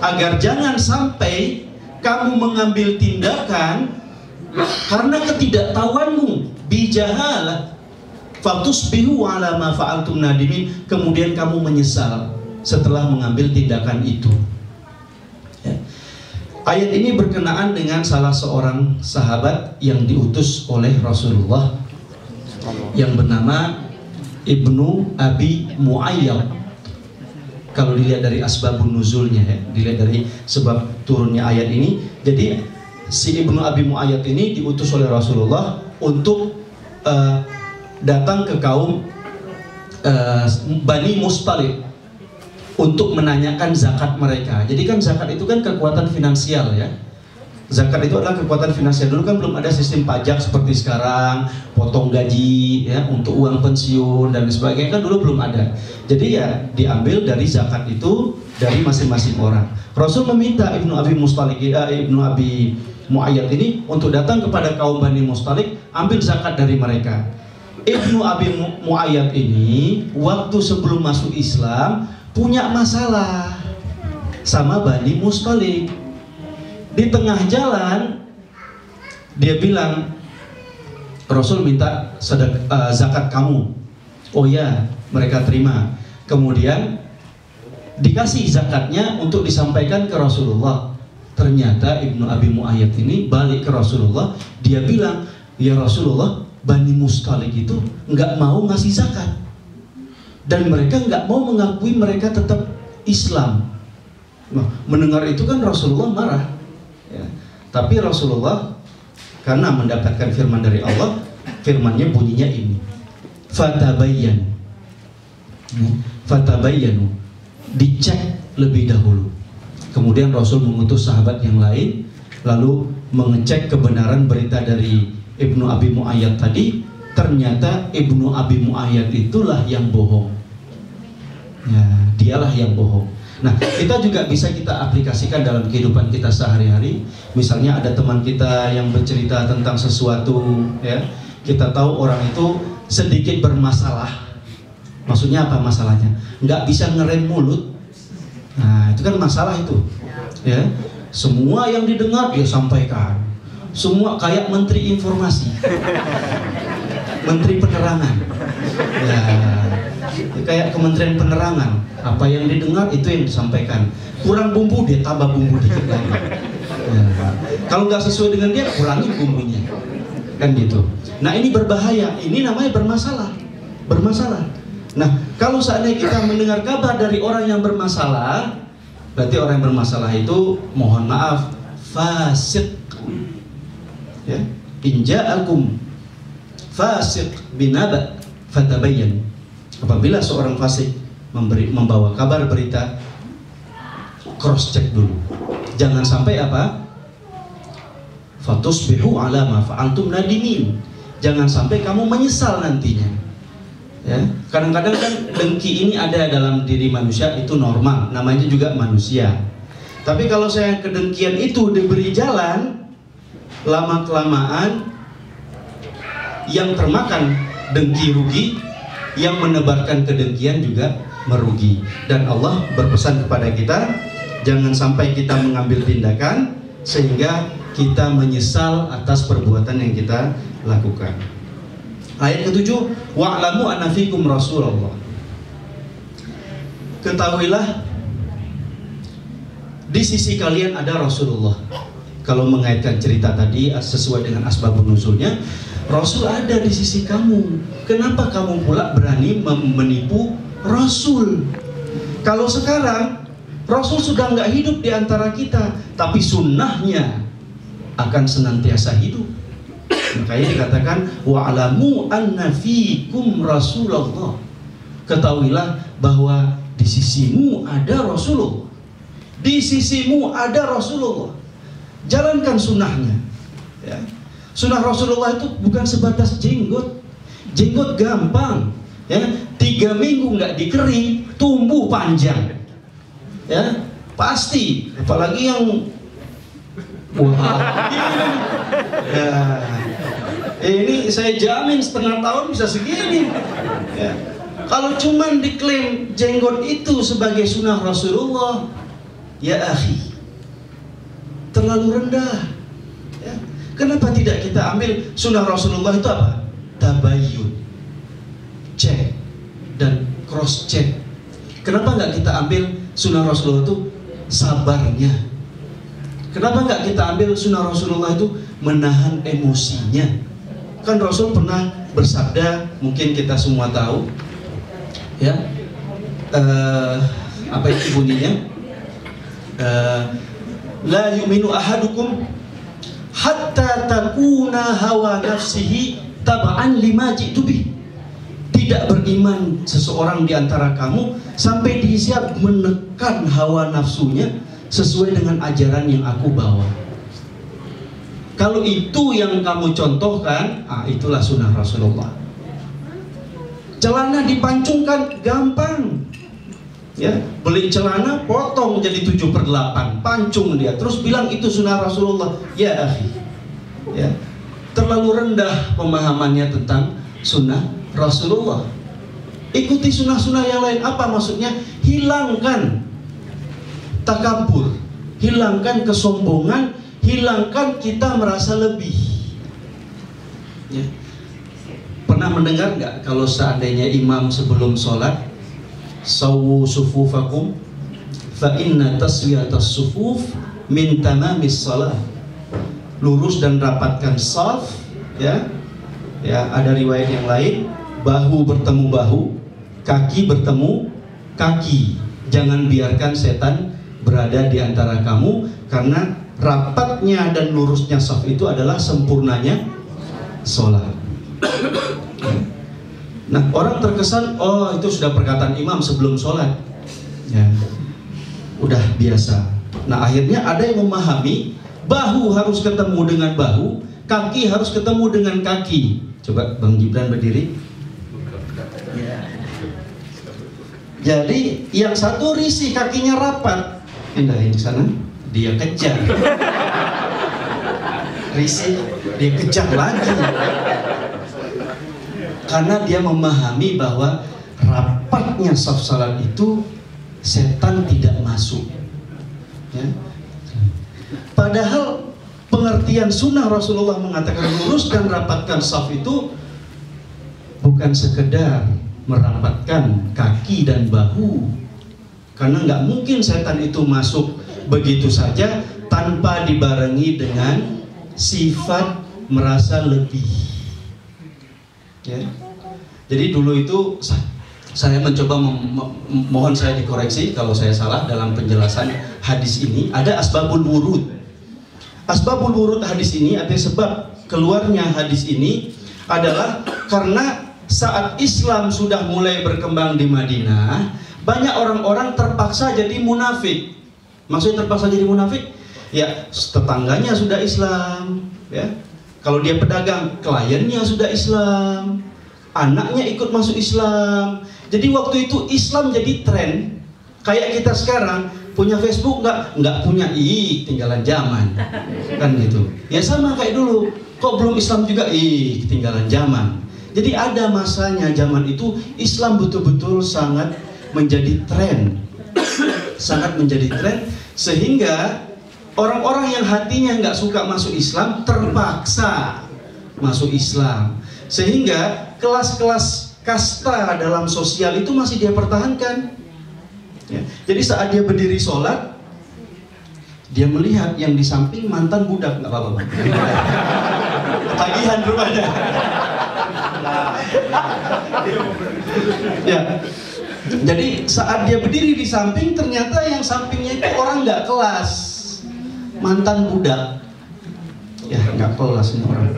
agar jangan sampai kamu mengambil tindakan karena ketidaktahuanmu, bijahalah, fatusbihu ala ma fa'altum nadimin, kemudian kamu menyesal setelah mengambil tindakan itu. Ya. Ayat ini berkenaan dengan salah seorang sahabat yang diutus oleh Rasulullah yang bernama Ibnu Abi Muayyad. Kalau dilihat dari asbabun nuzulnya, ya, dilihat dari sebab turunnya ayat ini, jadi si Ibnu Abi Muayyad ini diutus oleh Rasulullah untuk datang ke kaum Bani Mustalik untuk menanyakan zakat mereka. Jadi kan zakat itu kan kekuatan finansial, ya. Zakat itu adalah kekuatan finansial. Dulu kan belum ada sistem pajak seperti sekarang, potong gaji, ya, untuk uang pensiun dan sebagainya, kan dulu belum ada. Jadi ya diambil dari zakat itu dari masing-masing orang. Rasul meminta Ibnu Abi Mustalik, Ibnu Abi Muayyad ini untuk datang kepada kaum Bani Mustalik, ambil zakat dari mereka. Ibnu Abi Muayyad ini waktu sebelum masuk Islam punya masalah sama Bani Mustalik. Di tengah jalan dia bilang, Rasul minta zakat kamu. Oh ya, mereka terima. Kemudian dikasih zakatnya untuk disampaikan ke Rasulullah. Ternyata Ibnu Abi Muayyad ini balik ke Rasulullah, dia bilang, ya Rasulullah, Bani Mustalik itu nggak mau ngasih zakat, dan mereka nggak mau mengakui mereka tetap Islam. Nah, mendengar itu kan Rasulullah marah, ya. Tapi Rasulullah karena mendapatkan firman dari Allah, firmannya bunyinya ini, fatabayyanu, dicek lebih dahulu. Kemudian Rasul mengutus sahabat yang lain lalu mengecek kebenaran berita dari Ibnu Abi Muayyad tadi. Ternyata Ibnu Abi Muayyad itulah yang bohong, ya, dialah yang bohong. Nah, kita juga bisa kita aplikasikan dalam kehidupan kita sehari-hari. Misalnya ada teman kita yang bercerita tentang sesuatu, ya, kita tahu orang itu sedikit bermasalah. Maksudnya apa masalahnya? Nggak bisa ngerem mulut. Nah, itu kan masalah itu, ya. Semua yang didengar dia sampaikan. Semua kayak menteri informasi, menteri penerangan, ya, kayak kementerian penerangan. Apa yang didengar itu yang disampaikan. Kurang bumbu dia tambah bumbu dikit lagi. Ya. Kalau nggak sesuai dengan dia kurangi bumbunya, kan gitu. Nah, ini berbahaya. Ini namanya bermasalah. Nah, kalau seandainya kita mendengar kabar dari orang yang bermasalah, berarti orang yang bermasalah itu, mohon maaf, fasik. Ya, inja'akum fasik binaba fatabayyan. Apabila seorang fasik membawa kabar berita, cross check dulu. Jangan sampai apa? Fatusbihu ala ma fa'altum nadimin. Jangan sampai kamu menyesal nantinya. Ya, kadang-kadang kan dengki ini ada dalam diri manusia, itu normal, namanya juga manusia. Tapi kalau saya kedengkian itu diberi jalan, lama-kelamaan yang termakan dengki rugi, yang menebarkan kedengkian juga merugi. Dan Allah berpesan kepada kita, jangan sampai kita mengambil tindakan sehingga kita menyesal atas perbuatan yang kita lakukan. Ayat ke-7, wa'lamu anna fikum Rasulullah. Ketahuilah di sisi kalian ada Rasulullah. Kalau mengaitkan cerita tadi sesuai dengan asbabun nuzulnya, Rasul ada di sisi kamu. Kenapa kamu pula berani menipu Rasul? Kalau sekarang Rasul sudah nggak hidup di antara kita, tapi sunnahnya akan senantiasa hidup. Makanya dikatakan wa'lamu anna fikum Rasulullah. Ketahuilah bahwa di sisimu ada Rasulullah. Di sisimu ada Rasulullah. Jalankan sunnahnya, ya. Sunnah Rasulullah itu bukan sebatas jenggot. Jenggot gampang, ya. 3 minggu nggak dikering, tumbuh panjang, ya, pasti. Apalagi yang wah, ya, ini saya jamin setengah tahun bisa segini, ya. Kalau cuman diklaim jenggot itu sebagai sunnah Rasulullah, Ya akhi, terlalu rendah. Ya. Kenapa tidak kita ambil sunnah Rasulullah itu apa? Tabayyun, cek dan cross check. Kenapa nggak kita ambil sunnah Rasulullah itu sabarnya? Kenapa nggak kita ambil sunnah Rasulullah itu menahan emosinya? Kan Rasul pernah bersabda, mungkin kita semua tahu, ya, apa itu bunyinya? La yu'minu ahadukum hatta takuna hawa nafsihi taba'an lima ji'tu bih. Tidak beriman seseorang di antara kamu sampai dia siap menekan hawa nafsunya sesuai dengan ajaran yang aku bawa. Kalau itu yang kamu contohkan, itulah sunnah Rasulullah. Celana dipancungkan gampang, ya, beli celana potong jadi 7/8, pancung dia, terus bilang itu sunnah Rasulullah. Ya akhi, ya, terlalu rendah pemahamannya tentang sunnah Rasulullah. Ikuti sunnah-sunnah yang lain. Apa maksudnya? Hilangkan takabur, hilangkan kesombongan, hilangkan kita merasa lebih. Ya. Pernah mendengar nggak kalau seandainya imam sebelum sholat, sawu sufufakum fa inna taswiyatas sufuf min tamamis shalah. Lurus dan rapatkan shaf, ya. Ya, ada riwayat yang lain, bahu bertemu bahu, kaki bertemu kaki. Jangan biarkan setan berada di antara kamu, karena rapatnya dan lurusnya shaf itu adalah sempurnanya sholat. Nah, orang terkesan, oh itu sudah perkataan imam sebelum sholat, ya, udah biasa. Nah, akhirnya ada yang memahami bahu harus ketemu dengan bahu, kaki harus ketemu dengan kaki. Coba Bang Gibran berdiri. Jadi yang satu risih kakinya rapat, pindahin ke sana, dia kejar. Risih, dia kejar lagi. Karena dia memahami bahwa rapatnya shaf salat itu setan tidak masuk, ya. Padahal pengertian sunnah Rasulullah mengatakan lurus dan rapatkan shaf itu bukan sekedar merapatkan kaki dan bahu, karena nggak mungkin setan itu masuk begitu saja tanpa dibarengi dengan sifat merasa lebih. Ya. Jadi dulu itu saya mencoba mohon saya dikoreksi kalau saya salah dalam penjelasan hadis ini. Ada asbabul wurud. Asbabul wurud hadis ini, artinya sebab keluarnya hadis ini adalah karena saat Islam sudah mulai berkembang di Madinah, banyak orang-orang terpaksa jadi munafik. Maksudnya terpaksa jadi munafik? Ya, tetangganya sudah Islam, ya. Kalau dia pedagang, kliennya sudah Islam, anaknya ikut masuk Islam. Jadi waktu itu Islam jadi tren. Kayak kita sekarang punya Facebook nggak punya, ketinggalan zaman, kan gitu. Ya sama kayak dulu. Kok belum Islam juga, ketinggalan zaman. Jadi ada masanya zaman itu Islam betul-betul sangat menjadi tren, sangat menjadi tren, sehingga orang-orang yang hatinya nggak suka masuk Islam terpaksa masuk Islam, sehingga kelas-kelas kasta dalam sosial itu masih dia pertahankan. Ya. Jadi saat dia berdiri sholat, dia melihat yang di samping mantan budak, nggak apa-apa, tagihan rupanya. Ya. Jadi saat dia berdiri di samping, ternyata yang sampingnya itu orang nggak kelas, mantan budak. Ya nggak kelas ini orang.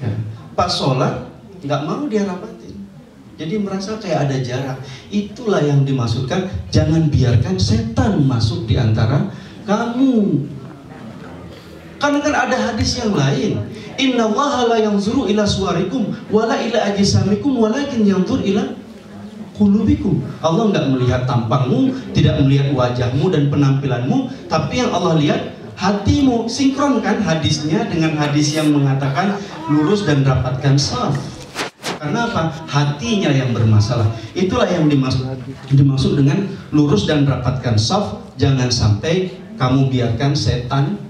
Ya. Pas sholat nggak mau dia rapatin, jadi merasa kayak ada jarak. Itulah yang dimaksudkan, jangan biarkan setan masuk di antara kamu. Karena kan ada hadis yang lain, innallaha la yanzuru ila suwarikum wala ila ajsamikum walakin yanzur ila qulubikum. Allah nggak melihat tampangmu, tidak melihat wajahmu dan penampilanmu, tapi yang Allah lihat hatimu. Sinkronkan hadisnya dengan hadis yang mengatakan lurus dan rapatkan shaf. Karena apa? Hatinya yang bermasalah. Itulah yang dimaksud dengan lurus dan rapatkan shaf. Jangan sampai kamu biarkan setan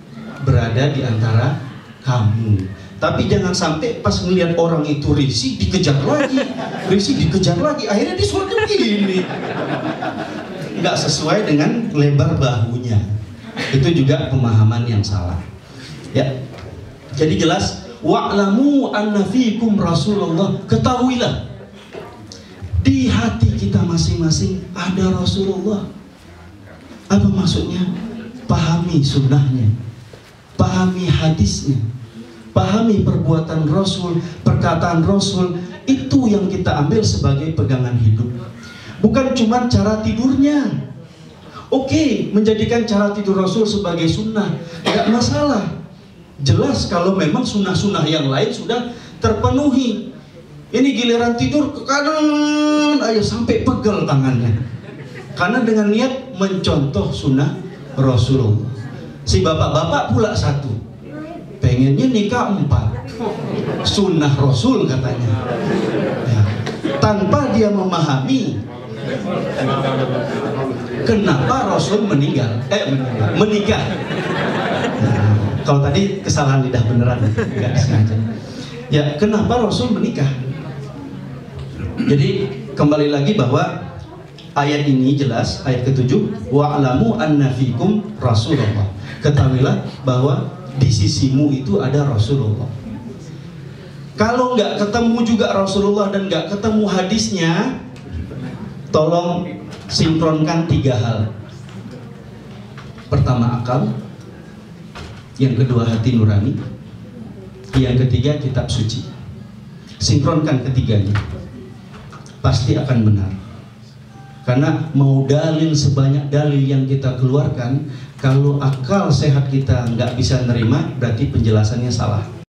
berada di antara kamu. Tapi jangan sampai pas melihat orang itu risih dikejar lagi, akhirnya dia sholatnya begini. Nggak sesuai dengan lebar bahunya. Itu juga pemahaman yang salah. Ya. Jadi jelas, wa'lamu anna fikum Rasulullah. Ketahuilah di hati kita masing-masing ada Rasulullah. Apa maksudnya? Pahami sunnahnya, pahami hadisnya, pahami perbuatan Rasul, perkataan Rasul. Itu yang kita ambil sebagai pegangan hidup. Bukan cuma cara tidurnya. Oke, menjadikan cara tidur Rasul sebagai sunnah, tidak masalah. Jelas kalau memang sunnah-sunnah yang lain sudah terpenuhi. Ini giliran tidur ke kanan, ayo sampai pegel tangannya. Karena dengan niat mencontoh sunnah Rasulullah. Si bapak-bapak pula satu, pengennya nikah 4, sunnah Rasul katanya. Ya. Tanpa dia memahami kenapa Rasul menikah. Nah, kalau tadi kesalahan lidah beneran, enggak sengaja. Ya, kenapa Rasul menikah? Jadi kembali lagi bahwa ayat ini jelas, ayat ke-7, wa'lamu anna fikum Rasulullah. Ketahuilah bahwa di sisimu itu ada Rasulullah. Kalau nggak ketemu juga Rasulullah dan nggak ketemu hadisnya, tolong sinkronkan 3 hal. Pertama akal, yang kedua hati nurani, yang ketiga kitab suci. Sinkronkan ketiganya, pasti akan benar. Karena mau dalil sebanyak dalil yang kita keluarkan, kalau akal sehat kita nggak bisa nerima, berarti penjelasannya salah.